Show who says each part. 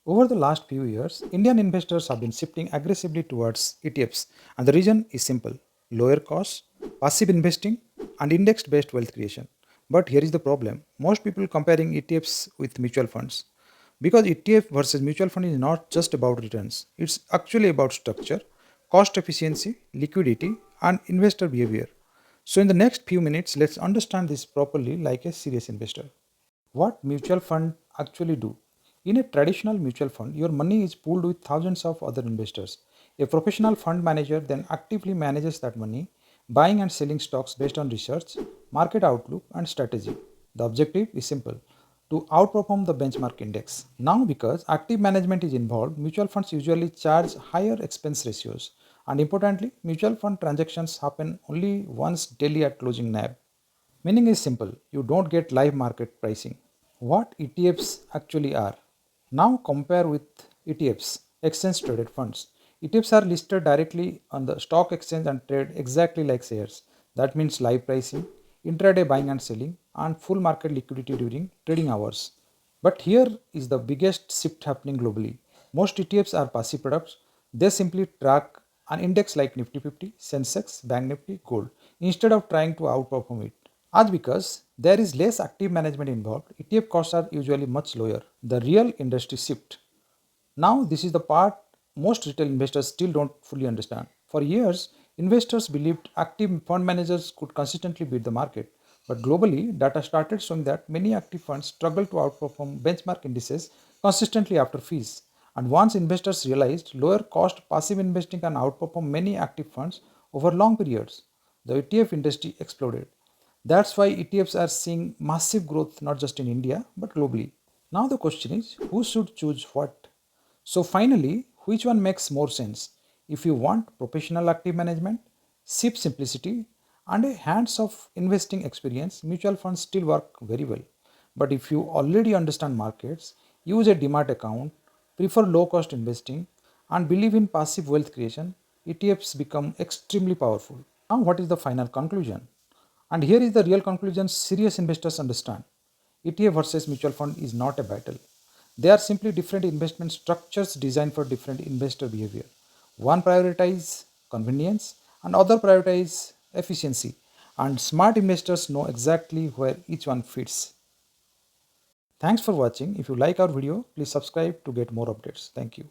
Speaker 1: Over the last few years, Indian investors have been shifting aggressively towards ETFs, and the reason is simple: lower costs, passive investing, and index based wealth creation. But here is the problem: most people comparing ETFs with mutual funds. Because ETF versus mutual fund is not just about returns, it's actually about structure, cost efficiency, liquidity, and investor behavior. So, in the next few minutes, let's understand this properly like a serious investor. What mutual fund actually do? In a traditional mutual fund, your money is pooled with thousands of other investors. A professional fund manager then actively manages that money, buying and selling stocks based on research, market outlook, and strategy. The objective is simple: to outperform the benchmark index. Now, because active management is involved, mutual funds usually charge higher expense ratios. And importantly, mutual fund transactions happen only once daily at closing NAV. Meaning is simple: you don't get live market pricing. What ETFs actually are? Now compare with ETFs, exchange traded funds. ETFs are listed directly on the stock exchange and trade exactly like shares. That means live pricing, intraday buying and selling, and full market liquidity during trading hours. But here is the biggest shift happening globally. Most ETFs are passive products. They simply track an index like Nifty 50, Sensex, Bank Nifty, Gold instead of trying to outperform it. As because there is less active management involved, ETF costs are usually much lower. The real industry shift. Now, this is the part most retail investors still don't fully understand. For years, investors believed active fund managers could consistently beat the market. But globally, data started showing that many active funds struggle to outperform benchmark indices consistently after fees. And once investors realized lower cost passive investing can outperform many active funds over long periods, the ETF industry exploded. That's why ETFs are seeing massive growth not just in India but globally. Now the question is, who should choose what? So finally, which one makes more sense? If you want professional active management, cheap simplicity, and a hands-off investing experience, mutual funds still work very well. But if you already understand markets, use a demat account, prefer low-cost investing, and believe in passive wealth creation, ETFs become extremely powerful. Now, what is the final conclusion? And here is the real conclusion serious investors understand: ETF versus mutual fund is not a battle. They are simply different investment structures designed for different investor behavior. One prioritizes convenience and other prioritize efficiency. And smart investors know exactly where each one fits. Thanks for watching. If you like our video, please subscribe to get more updates. Thank you.